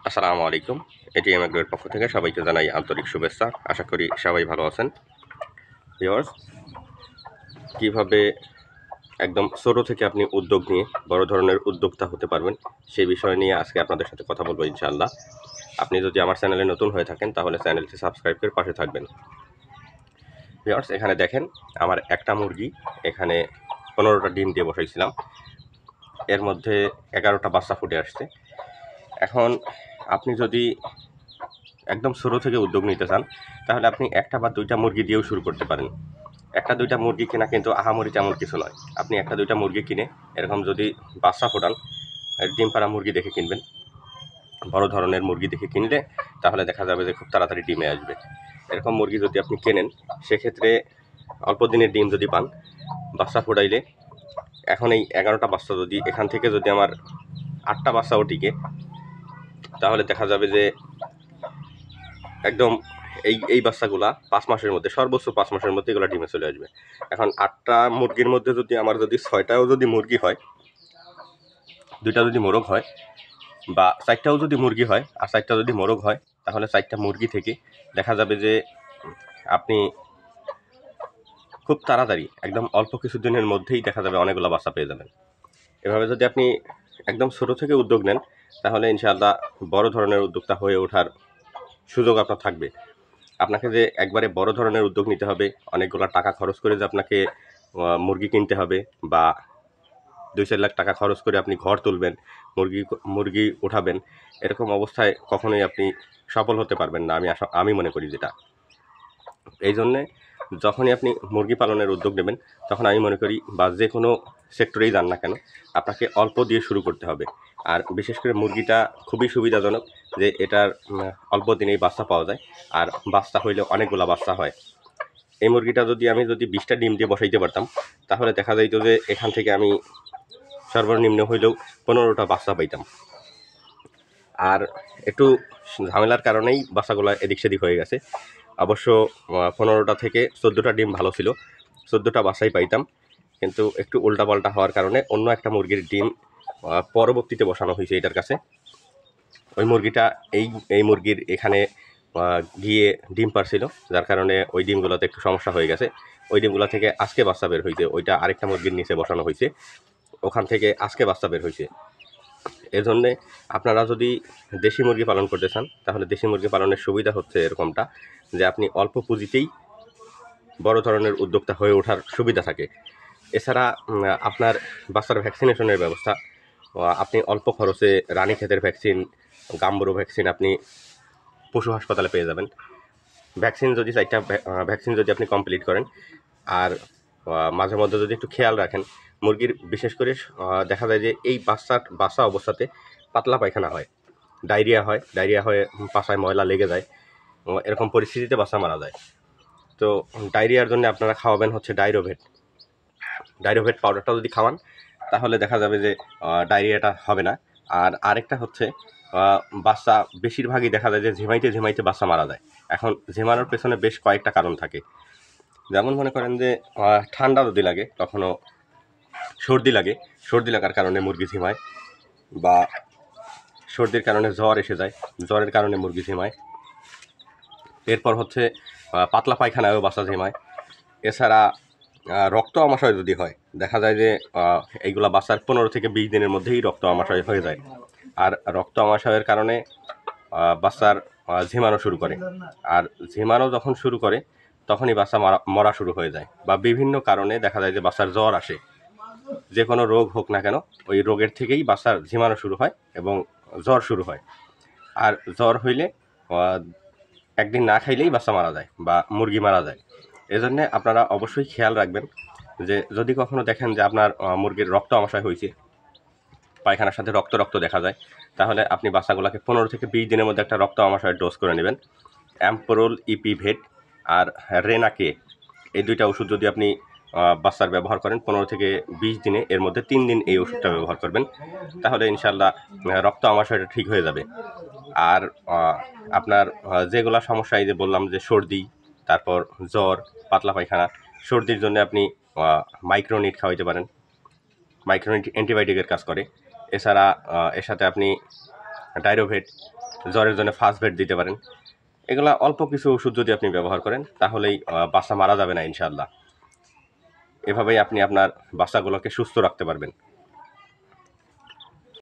আসসালামু আলাইকুম। এটিএম এগ্রোর পক্ষ থেকে সবাইকে জানাই আন্তরিক শুভেচ্ছা। আশা করি সবাই ভালো আছেন। ভিউয়ার্স, কিভাবে একদম ছোট থেকে আপনি উদ্যোগ নিয়ে বড় ধরনের উদ্যোক্তা হতে পারবেন সেই বিষয় নিয়ে আজকে আপনাদের সাথে কথা বলবো ইনশাআল্লাহ। আপনি যদি আমার চ্যানেলে নতুন হয়ে থাকেন তাহলে চ্যানেলটি সাবস্ক্রাইব করে পাশে থাকবেন। ভিউয়ার্স, এখানে দেখেন আমার একটা মুরগি এখানে 15টা ডিম দিয়ে বসাইছিলাম। এর মধ্যে 11টা বাচ্চা ফুটে আসছে। এখন আপনি যদি একদম ছোট থেকে উদ্যোগ নিতে চান তাহলে আপনি একটা বা দুইটা মুরগি দিয়েও শুরু করতে পারেন। একটা দুইটা মুরগি কেনা কিন্তু আহামরি তেমন কিছু নয়। আপনি একটা দুইটা মুরগি কিনে এরকম যদি বাচ্চা ফোটান, ডিম পাড়া মুরগি দেখে কিনবেন। বড় ধরনের মুরগি দেখে কিনলে তাহলে দেখা যাবে যে খুব তাড়াতাড়ি ডিমে আসবে। এরকম মুরগি যদি আপনি কেনেন সেক্ষেত্রে অল্প দিনের ডিম যদি পান, বাচ্চা ফোটাইলে এখন এই 11টা বাচ্চা যদি এখান থেকে যদি আমার 8টা বাচ্চাও টিকে তাহলে দেখা যাবে যে একদম এই বাচ্চাগুলা 5 মাসের মধ্যে, সর্বোচ্চ 5 মাসের মধ্যে এগুলো ডিমে চলে আসবে। এখন 8টা মুরগির মধ্যে যদি আমার যদি 6টাও যদি মুরগি হয়, 2টা যদি মোরগ হয়, বা 4টাও যদি মুরগি হয় আর 4টা যদি মোরগ হয়, তাহলে 4টা মুরগি থেকে দেখা যাবে যে আপনি খুব তাড়াতাড়ি একদম অল্প কিছু দিনের মধ্যেই দেখা যাবে অনেকগুলো বাচ্চা পেয়ে যাবেন। এভাবে যদি আপনি একদম ছোট থেকে উদ্যোগ নেন তাহলে ইনশাআল্লাহ বড় ধরনের উদ্যোক্তা হয়ে ওঠার সুযোগ আপনার থাকবে। আপনাকে যে একবারে বড় ধরনের উদ্যোগ নিতে হবে, অনেকগুলো টাকা খরচ করে যে আপনাকে মুরগি কিনতে হবে, বা 2-4 লাখ টাকা খরচ করে আপনি ঘর তুলবেন, মুরগি উঠাবেন, এরকম অবস্থায় কখনোই আপনি সফল হতে পারবেন না, আমি মনে করি যেটা। এই জন্যে যখনই আপনি মুরগি পালনের উদ্যোগ নেবেন তখন আমি মনে করি, বা যে কোনো সেক্টরেই যান না কেন, আপনাকে অল্প দিয়ে শুরু করতে হবে। আর বিশেষ করে মুরগিটা খুবই সুবিধাজনক যে এটার অল্প দিনেই বাচ্চা পাওয়া যায়, আর বাচ্চা হইলে অনেকগুলো বাচ্চা হয়। এই মুরগিটা যদি 20টা ডিম দিয়ে বসাইতে পারতাম তাহলে দেখা যাইত যে এখান থেকে আমি সর্বনিম্ন হইলেও 15টা বাচ্চা পাইতাম। আর একটু ঝামেলার কারণেই বাচ্চাগুলো এদিক সেদিক হয়ে গেছে। অবশ্য 15টা থেকে 14টা ডিম ভালো ছিল, 14টা বাচ্চাই পাইতাম, কিন্তু একটু উল্টাপাল্টা হওয়ার কারণে অন্য একটা মুরগির ডিম পরবর্তীতে বসানো হয়েছে এটার কাছে। ওই মুরগিটা এই মুরগির এখানে গিয়ে ডিম পারছিল, যার কারণে ওই ডিমগুলোতে একটু সমস্যা হয়ে গেছে। ওই ডিমগুলো থেকে আজকে বাচ্চা বের হয়েছে, ওইটা আরেকটা মুরগির নিচে বসানো হয়েছে, ওখান থেকে আজকে বাচ্চা বের হয়েছে। এজন্যে আপনারা যদি দেশি মুরগি পালন করতে চান তাহলে দেশি মুরগি পালনের সুবিধা হচ্ছে এরকমটা যে আপনি অল্প পুঁজিতেই বড় ধরনের উদ্যোক্তা হয়ে ওঠার সুবিধা থাকে। এছাড়া আপনার বাচ্চার ভ্যাকসিনেশনের ব্যবস্থা, আপনি অল্প খরচে রানীক্ষেতের ভ্যাকসিন, গাম্বুরো ভ্যাকসিন আপনি পশু হাসপাতালে পেয়ে যাবেন। ভ্যাকসিন যদি 4টা ভ্যাকসিন যদি আপনি কমপ্লিট করেন, আর মাঝে মধ্যে যদি একটু খেয়াল রাখেন, মুরগির বিশেষ করে দেখা যায় যে এই বাচ্চা অবস্থাতে পাতলা পায়খানা হয়, ডায়রিয়া হয়ে পাছায় ময়লা লেগে যায়, এরকম পরিস্থিতিতে বাচ্চা মারা যায়। তো ডায়রিয়ার জন্য আপনারা খাওয়াবেন হচ্ছে ডায়রোভেট পাউডারটা যদি খাওয়ান তাহলে দেখা যাবে যে ডায়রিয়াটা হবে না। আর আরেকটা হচ্ছে বাচ্চা বেশিরভাগই দেখা যায় যে ঝিমাইতে বাচ্চা মারা যায়। এখন ঝিমানোর পেছনে বেশ কয়েকটা কারণ থাকে। যেমন মনে করেন যে ঠান্ডা যদি লাগে, কখনো সর্দি লাগার কারণে মুরগি ঝিমায়, বা সর্দির কারণে জ্বর এসে যায়, জ্বরের কারণে মুরগি ঝিমায়। এরপর হচ্ছে পাতলা পায়খানায়ও বাচ্চা ঝিমায়। এছাড়া রক্ত আমাশয় যদি হয়, দেখা যায় যে এইগুলা বাচ্চার 15 থেকে 20 দিনের মধ্যেই রক্ত আমাশয় হয়ে যায়। আর রক্ত আমাশয়ের কারণে বাচ্চার ঝিমানো শুরু করে, আর ঝিমানো যখন শুরু করে তখনই বাচ্চা মরা শুরু হয়ে যায়, বা বিভিন্ন কারণে দেখা যায় যে বাচ্চার জ্বর আসে। যে কোনো রোগ হোক না কেন, ওই রোগের থেকেই বাচ্চার ঝিমানো শুরু হয় এবং জ্বর শুরু হয়। আর জ্বর হইলে একদিন না খাইলেই বাচ্চা মারা যায় বা মুরগি মারা যায়। এজন্য আপনারা অবশ্যই খেয়াল রাখবেন যে যদি কখনো দেখেন যে আপনার মুরগির রক্ত আমাশয় হয়েছে, পায়খানার সাথে রক্ত দেখা যায়, তাহলে আপনি বাচ্চাগুলোকে 15 থেকে 20 দিনের মধ্যে একটা রক্ত আমাশয়ের ডোজ করে নেবেন। অ্যাম্পোরোল ইপিভেট আর রেনাকে, এই 2টা ওষুধ যদি আপনি বাচ্চার ব্যবহার করেন 15 থেকে 20 দিনে, এর মধ্যে 3 দিন এই ওষুধটা ব্যবহার করবেন, তাহলে ইনশাল্লাহ রক্ত আমাশয়টা ঠিক হয়ে যাবে। আর আপনার যেগুলা সমস্যা, এই যে বললাম যে সর্দি, তারপর জ্বর, পাতলা পায়খানা, সর্দির জন্য আপনি মাইক্রোনিট খাওয়াইতে পারেন, মাইক্রোনিট অ্যান্টিবায়োটিকের কাজ করে। এছাড়া এর সাথে আপনি ডাইরোভেট জ্বরের জন্য ফার্স্ট এড দিতে পারেন। এগুলা অল্প কিছু ওষুধ যদি আপনি ব্যবহার করেন তাহলেই বাচ্চা মারা যাবে না ইনশাআল্লাহ। এভাবেই আপনি আপনার বাচ্চাগুলোকে সুস্থ রাখতে পারবেন।